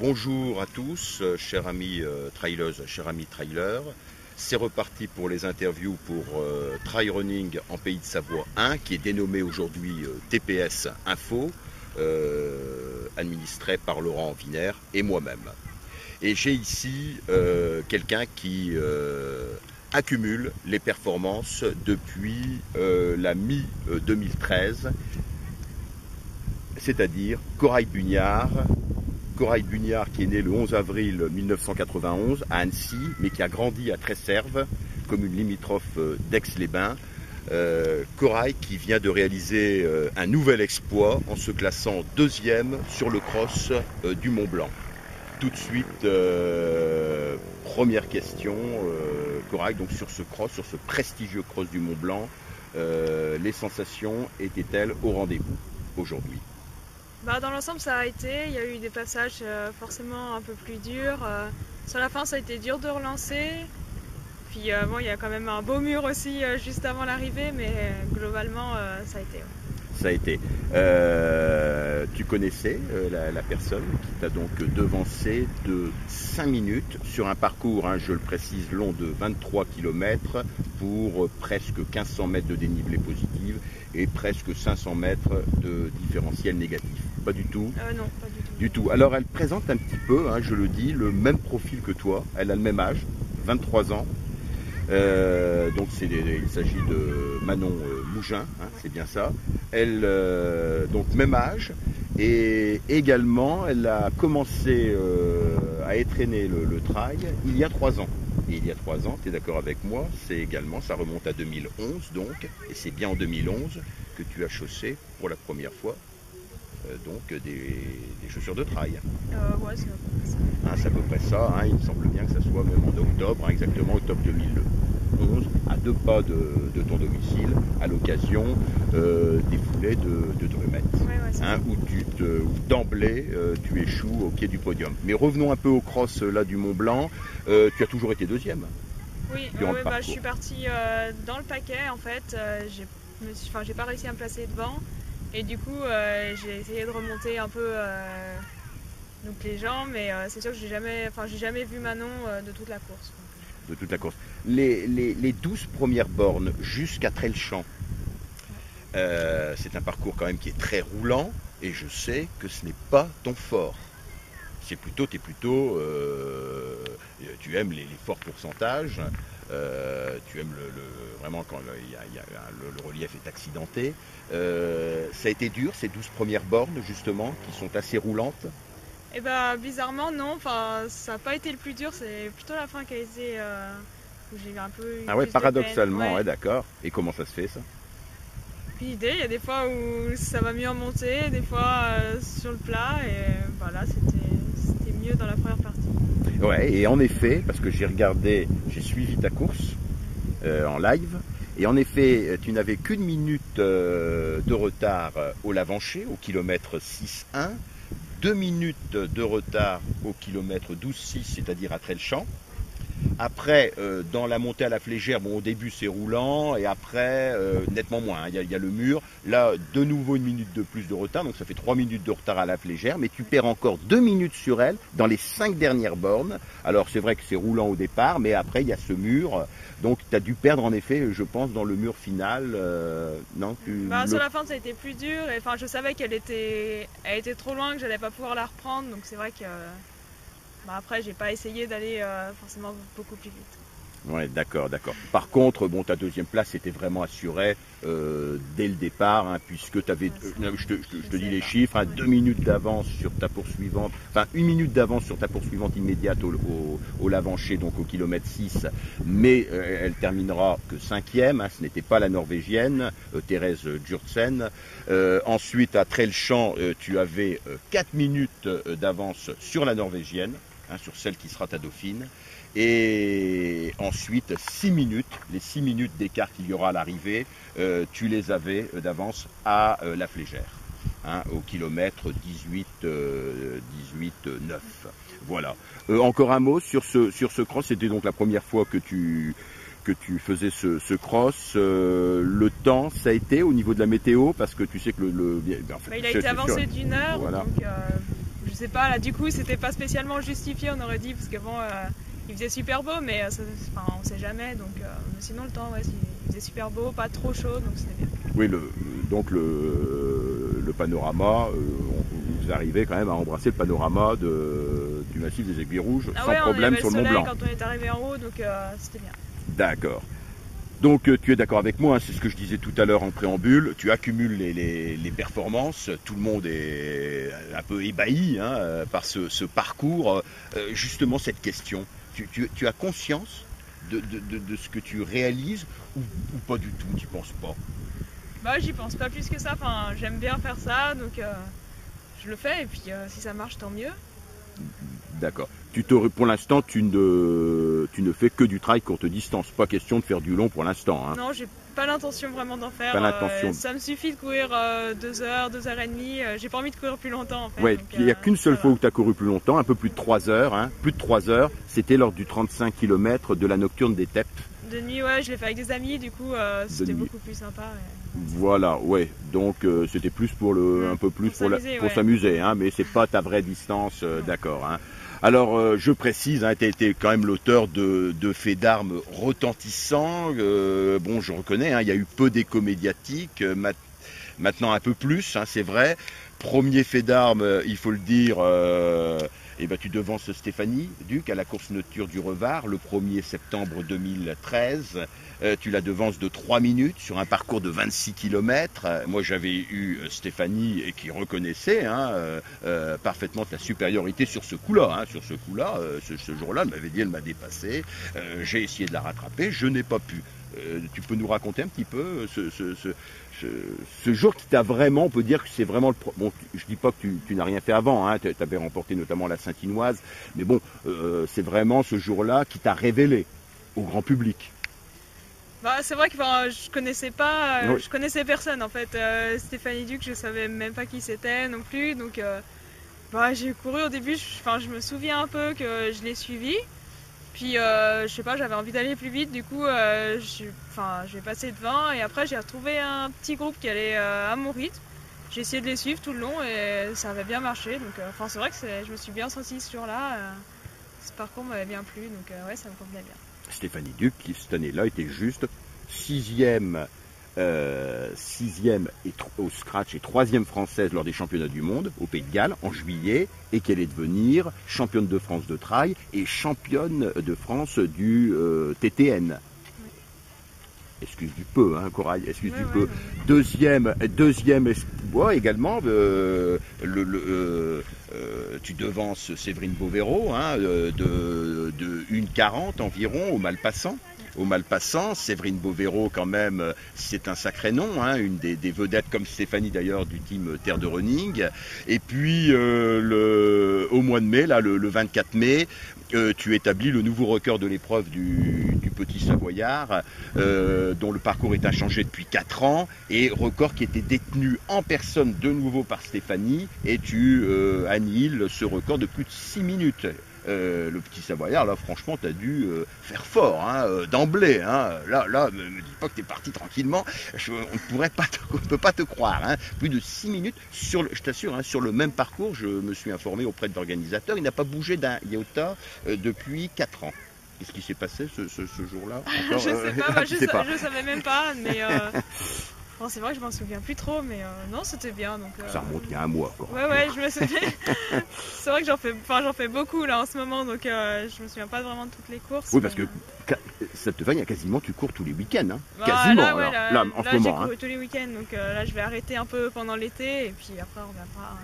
Bonjour à tous, chers amis traileuses, chers amis trailers. C'est reparti pour les interviews pour Trail Running en Pays de Savoie 1, qui est dénommé aujourd'hui TPS Info, administré par Laurent Wiener et moi-même. Et j'ai ici quelqu'un qui accumule les performances depuis la mi-2013, c'est-à-dire Corail Bugnard. Corail Bugnard qui est né le 11 avril 1991 à Annecy, mais qui a grandi à Tresserve, commune limitrophe d'Aix-les-Bains. Corail qui vient de réaliser un nouvel exploit en se classant deuxième sur le cross du Mont Blanc. Tout de suite, première question, Corail, donc sur ce cross, sur ce prestigieux cross du Mont Blanc, les sensations étaient-elles au rendez-vous aujourd'hui ? Dans l'ensemble ça a été, il y a eu des passages forcément un peu plus durs. Sur la fin ça a été dur de relancer. Puis bon, il y a quand même un beau mur aussi juste avant l'arrivée, mais globalement ça a été. Ça a été. Tu connaissais la personne qui t'a donc devancé de 5 minutes sur un parcours, je le précise, long de 23 km pour presque 1500 mètres de dénivelé positif et presque 500 mètres de différentiel négatif. Pas du tout? Non, pas du tout. Du tout. Alors elle présente un petit peu, je le dis, le même profil que toi. Elle a le même âge, 23 ans. Donc il s'agit de Manon Mougin, c'est bien ça. Elle, donc même âge, et également elle a commencé à étraîner le trail il y a 3 ans. Et il y a 3 ans, tu es d'accord avec moi, ça remonte à 2011 donc, et c'est bien en 2011 que tu as chaussé pour la première fois donc des chaussures de trail. Ouais, c'est à peu près ça. C'est à peu près ça, il me semble bien que ça soit même en octobre, exactement octobre 2011, à 2 pas de ton domicile, à l'occasion des foulées de Drumet, où d'emblée tu échoues au pied du podium. Mais revenons un peu au cross là du Mont Blanc, tu as toujours été deuxième. Oui, je suis partie dans le paquet en fait, j'ai pas réussi à me placer devant. Et du coup, j'ai essayé de remonter un peu donc les gens, mais c'est sûr que j'ai jamais vu Manon de toute la course. De toute la course. Les 12 premières bornes jusqu'à Trelchamp, c'est un parcours quand même qui est très roulant, et je sais que ce n'est pas ton fort. Tu aimes les forts pourcentages. Tu aimes vraiment quand le relief est accidenté. Ça a été dur ces 12 premières bornes justement qui sont assez roulantes. Et bizarrement non, ça n'a pas été le plus dur, c'est plutôt la fin qui a été où j'ai eu un peu plus paradoxalement, de peine. Ouais, d'accord. Et comment ça se fait ça? Puis il y a des fois où ça va mieux en montée, des fois sur le plat, et voilà, c'était mieux dans la première partie. Ouais, et en effet, parce que j'ai suivi ta course en live, et en effet, tu n'avais qu'une minute de retard au Lavancher, au kilomètre 6,1, 2 minutes de retard au kilomètre 12,6, c'est-à-dire à Trelchamp. Après, dans la montée à la Flégère, au début c'est roulant, et après, nettement moins. Il y a le mur. Là, de nouveau 1 minute de plus de retard, donc ça fait 3 minutes de retard à la Flégère, mais tu perds encore 2 minutes sur elle dans les 5 dernières bornes. Alors c'est vrai que c'est roulant au départ, mais après il y a ce mur. Donc tu as dû perdre en effet, je pense, dans le mur final. Non, sur la fin ça a été plus dur, et je savais qu'elle était trop loin, que j'allais pas pouvoir la reprendre, donc c'est vrai que... après, j'ai pas essayé d'aller forcément beaucoup plus vite. Ouais, d'accord. Par contre, ta deuxième place était vraiment assurée dès le départ, puisque tu avais, je te dis les chiffres, 2 minutes d'avance sur ta poursuivante, 1 minute d'avance sur ta poursuivante immédiate au Lavancher, donc au kilomètre 6, mais elle terminera que 5e, ce n'était pas la Norvégienne, Thérèse Djurtsen. Ensuite, à Trelchamp, tu avais 4 minutes d'avance sur la Norvégienne, sur celle qui sera ta dauphine, et ensuite 6 minutes, les 6 minutes d'écart qu'il y aura à l'arrivée, tu les avais d'avance à la Flégère, au kilomètre 18,9. Voilà. Encore un mot sur ce cross, c'était donc la première fois que tu faisais ce cross. Le temps, ça a été au niveau de la météo, parce que tu sais que il a été avancé d'1 heure, voilà. Donc je sais pas, là du coup c'était pas spécialement justifié, on aurait dit, parce qu'avant il faisait super beau, mais on sait jamais, donc sinon le temps, ouais, il faisait super beau, pas trop chaud, donc c'était bien. Oui, donc le panorama, vous arrivez quand même à embrasser le panorama du massif des Aiguilles Rouges sans problème sur le Mont Blanc. Quand on est arrivé en haut, donc c'était bien. D'accord. Donc tu es d'accord avec moi, hein, c'est ce que je disais tout à l'heure en préambule, tu accumules les performances, tout le monde est un peu ébahi hein, par ce parcours. Justement cette question, tu as conscience de ce que tu réalises ou pas du tout, tu penses pas? Bah j'y pense pas plus que ça, enfin, j'aime bien faire ça, donc je le fais et puis si ça marche tant mieux. D'accord. Pour l'instant, tu ne fais que du trail courte distance. Pas question de faire du long pour l'instant. Hein. Non, j'ai pas l'intention vraiment d'en faire. Pas l'intention. Ça me suffit de courir 2 heures, 2 heures et demie. J'ai pas envie de courir plus longtemps en fait. Ouais, il n'y a qu'une seule fois où tu as couru plus longtemps, un peu plus de 3 heures. Hein, plus de 3 heures, c'était lors du 35 km de la Nocturne des Teps. De nuit, ouais, je l'ai fait avec des amis, du coup c'était beaucoup plus sympa. Voilà, ouais. Donc c'était plus pour un peu plus pour s'amuser, hein, mais c'est pas ta vraie distance, d'accord. Hein. Alors, je précise, hein, tu as été quand même l'auteur de faits d'armes retentissants. Bon, je reconnais, hein, il y a eu peu d'écho médiatique, maintenant un peu plus, hein, c'est vrai. Premier fait d'armes, il faut le dire, tu devances Stéphanie Duc à la course nocturne du Revard le 1er septembre 2013. Tu la devances de 3 minutes sur un parcours de 26 km. Moi, j'avais eu Stéphanie et qui reconnaissait parfaitement la supériorité sur ce coup-là. Hein, sur ce coup-là, ce jour-là, elle m'avait dit, elle m'a dépassé. J'ai essayé de la rattraper, je n'ai pas pu. Tu peux nous raconter un petit peu ce jour qui t'a vraiment, on peut dire que c'est vraiment bon, je dis pas que tu n'as rien fait avant, hein, tu avais remporté notamment la Saint-Inoise, mais bon, c'est vraiment ce jour-là qui t'a révélé au grand public. Bah, c'est vrai que je connaissais pas, je connaissais personne en fait. Stéphanie Duc, je savais même pas qui c'était non plus, donc j'ai couru au début, je me souviens un peu que je l'ai suivi. Puis je sais pas, j'avais envie d'aller plus vite, du coup je vais passer devant et après j'ai retrouvé un petit groupe qui allait à mon rythme. J'ai essayé de les suivre tout le long et ça avait bien marché, donc c'est vrai que je me suis bien sentie ce jour-là, ce parcours m'avait bien plu, donc ouais, ça me convenait bien. Stéphanie Duc qui cette année-là était juste 6e au scratch et 3e française lors des championnats du monde au Pays de Galles en juillet et qu'elle est devenir championne de France de trail et championne de France du TTN. Excuse du peu, hein, Corail, excuse du peu. Deuxième espoir également, tu devances Séverine Bovero hein, de 1,40 environ au Malpassant. Au Malpassant, Séverine Bovero quand même, c'est un sacré nom, hein, une des vedettes comme Stéphanie d'ailleurs du team Terre de Running. Et puis au mois de mai, là, le 24 mai, tu établis le nouveau record de l'épreuve du Petit Savoyard, dont le parcours est inchangé depuis 4 ans, et record qui était détenu en personne de nouveau par Stéphanie, et tu annihiles ce record de plus de 6 minutes. Le Petit Savoyard, là, franchement, t'as dû faire fort, hein, d'emblée. Hein. Là, me dis pas que t'es parti tranquillement. On ne peut pas te croire. Hein. Plus de 6 minutes, je t'assure, hein, sur le même parcours, je me suis informé auprès de l'organisateur, il n'a pas bougé d'un iota depuis 4 ans. Qu'est-ce qui s'est passé ce jour-là? Je sais pas, je savais même pas, mais... Bon, c'est vrai que je m'en souviens plus trop, mais non, c'était bien. Donc, ça remonte il y a un mois, quoi. Ouais, je me souviens. C'est vrai que j'en fais beaucoup là en ce moment, donc je me souviens pas vraiment de toutes les courses. Oui, parce que ça te va, il y a quasiment, tu cours tous les week-ends, hein. Quasiment. Là, en ce moment. J'ai couru tous les week-ends, donc là, je vais arrêter un peu pendant l'été, et puis après, on reviendra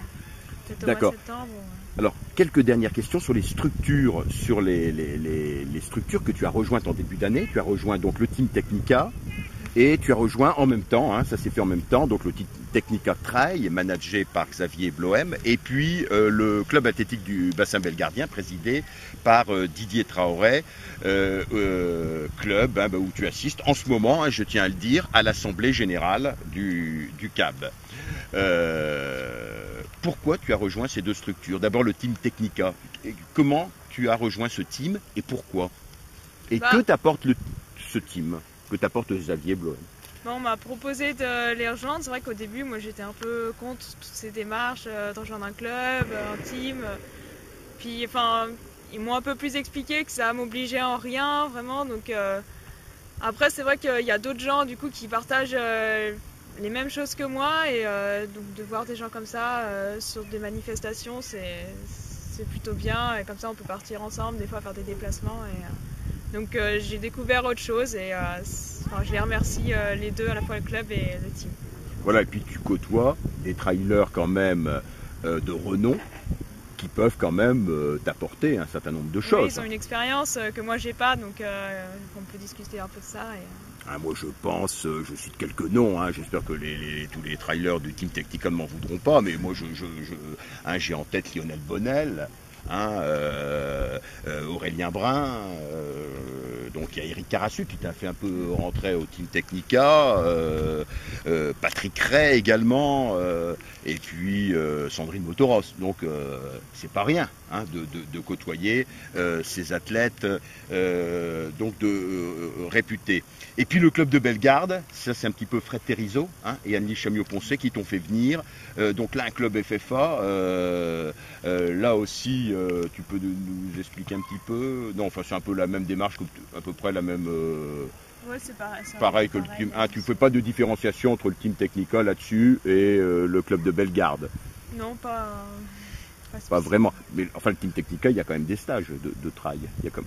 peut-être au mois de septembre. Alors, quelques dernières questions sur les structures, sur les structures que tu as rejointes en début d'année. Tu as rejoint donc le Team Technica. Et tu as rejoint en même temps, hein, ça s'est fait en même temps, donc le Team Technica Trail, managé par Xavier Bloem, et puis le club athlétique du bassin belgardien, présidé par Didier Traoré, club où tu assistes en ce moment, hein, je tiens à le dire, à l'Assemblée Générale du CAB. Pourquoi tu as rejoint ces deux structures? D'abord le Team Technica, comment tu as rejoint ce team et pourquoi? Et que t'apporte ce team? Que t'apporte Xavier Bloem? On m'a proposé de les rejoindre. C'est vrai qu'au début, moi j'étais un peu contre toutes ces démarches de rejoindre un club, un team. Puis enfin, ils m'ont un peu plus expliqué que ça m'obligeait en rien vraiment. Donc après, c'est vrai qu'il y a d'autres gens du coup qui partagent les mêmes choses que moi et donc de voir des gens comme ça sur des manifestations, c'est plutôt bien. Et comme ça, on peut partir ensemble, des fois faire des déplacements. Donc j'ai découvert autre chose et je les remercie les deux, à la fois le club et le team. Voilà, et puis tu côtoies des trailers quand même de renom qui peuvent quand même t'apporter un certain nombre de choses. Oui, ils ont une expérience que moi j'ai pas, donc on peut discuter un peu de ça. Moi je pense, je cite quelques noms, j'espère que tous les trailers du Team Technical ne m'en voudront pas, mais moi j'ai en tête Lionel Bonnel, Aurélien Brun, donc il y a Eric Carassu qui t'a fait un peu rentrer au Team Technica, Patrick Ray également, et puis Sandrine Motoros. Donc c'est pas rien de côtoyer ces athlètes réputés. Et puis le club de Bellegarde, ça c'est un petit peu Fred Thérisot et Anne-Lise Chamiot-Poncet qui t'ont fait venir. Donc là un club FFA, là aussi tu peux nous expliquer un petit peu. Non, enfin c'est un peu la même démarche, à peu près la même. Ouais, c'est pareil. Pareil que le team. Tu fais pas de différenciation entre le Team Technica là-dessus et le club de Bellegarde. Non, pas vraiment. Mais enfin, le Team Technica, il y a quand même des stages de trail.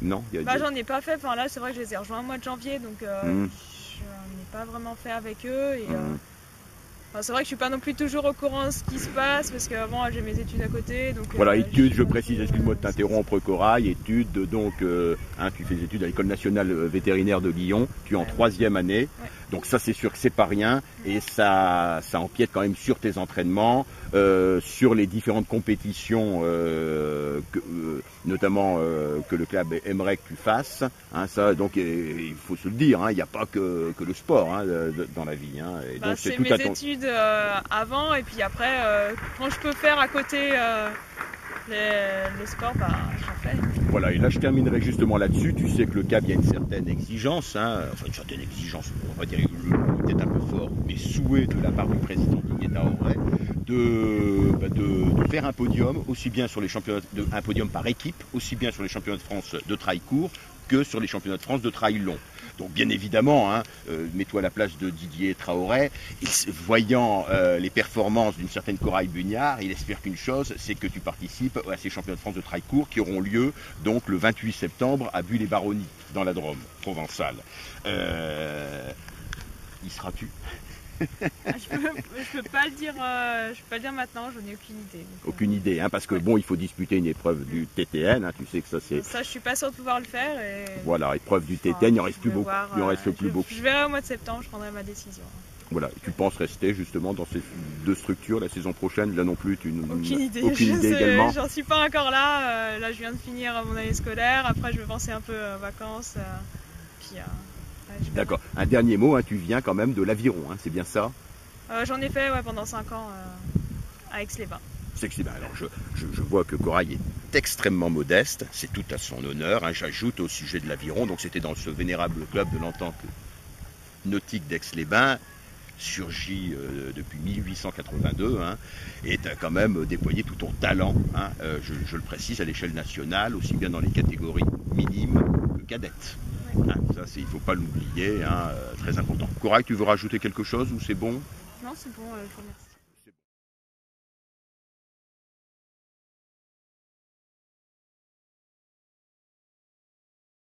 Non, j'en ai pas fait. Enfin là, c'est vrai que je les ai rejoints au mois de janvier, donc je n'en ai pas vraiment fait avec eux. Et, c'est vrai que je suis pas non plus toujours au courant de ce qui se passe parce qu'avant j'ai mes études à côté. Donc, voilà, études, je précise, excuse-moi de t'interrompre Corail, études, donc tu fais des études à l'École nationale vétérinaire de Lyon, tu es en 3e année, donc ça c'est sûr que c'est pas rien et ça empiète quand même sur tes entraînements, sur les différentes compétitions, notamment que le club aimerait que tu fasses, ça, donc il faut se le dire, il n'y a pas que le sport dans la vie. Et donc, c'est mes études avant et puis après quand je peux faire à côté le sport, j'en fais. Voilà, et là je terminerai justement là-dessus. Tu sais que le CAB, il y a une certaine exigence, enfin une certaine exigence, on va dire peut-être un peu fort, mais souhait de la part du président Didier Traoré de faire un podium, aussi bien sur les championnats, un podium par équipe, aussi bien sur les championnats de France de trail court que sur les championnats de France de trail long. Donc bien évidemment, mets-toi à la place de Didier Traoré, voyant les performances d'une certaine Corail Bugnard, il espère qu'une chose, c'est que tu participes à ces championnats de France de trail court qui auront lieu donc le 28 septembre à Buis-les-Baronnies, dans la Drôme provençale. Y seras-tu ? Je peux pas le dire, maintenant, j'en ai aucune idée. Aucune idée, parce que il faut disputer une épreuve du TTN, tu sais que ça c'est. Ça, je suis pas sûre de pouvoir le faire. Voilà, épreuve du TTN, il en reste plus beaucoup. Il en reste plus beaucoup. Je verrai au mois de septembre, je prendrai ma décision. Voilà, tu penses rester justement dans ces deux structures la saison prochaine? Là non plus, aucune idée. Également. J'en suis pas encore là. Là, je viens de finir mon année scolaire. Après, je vais penser un peu aux vacances. D'accord. Un dernier mot, tu viens quand même de l'Aviron, c'est bien ça? J'en ai fait pendant 5 ans à Aix-les-Bains. Alors je vois que Corail est extrêmement modeste, c'est tout à son honneur. J'ajoute au sujet de l'Aviron, donc c'était dans ce vénérable club de l'entente nautique d'Aix-les-Bains, surgi depuis 1882, et tu as quand même déployé tout ton talent, je le précise, à l'échelle nationale, aussi bien dans les catégories minimes que cadettes. Ça, il ne faut pas l'oublier, très important. Corail, tu veux rajouter quelque chose ou c'est bon? Non, c'est bon, je vous remercie.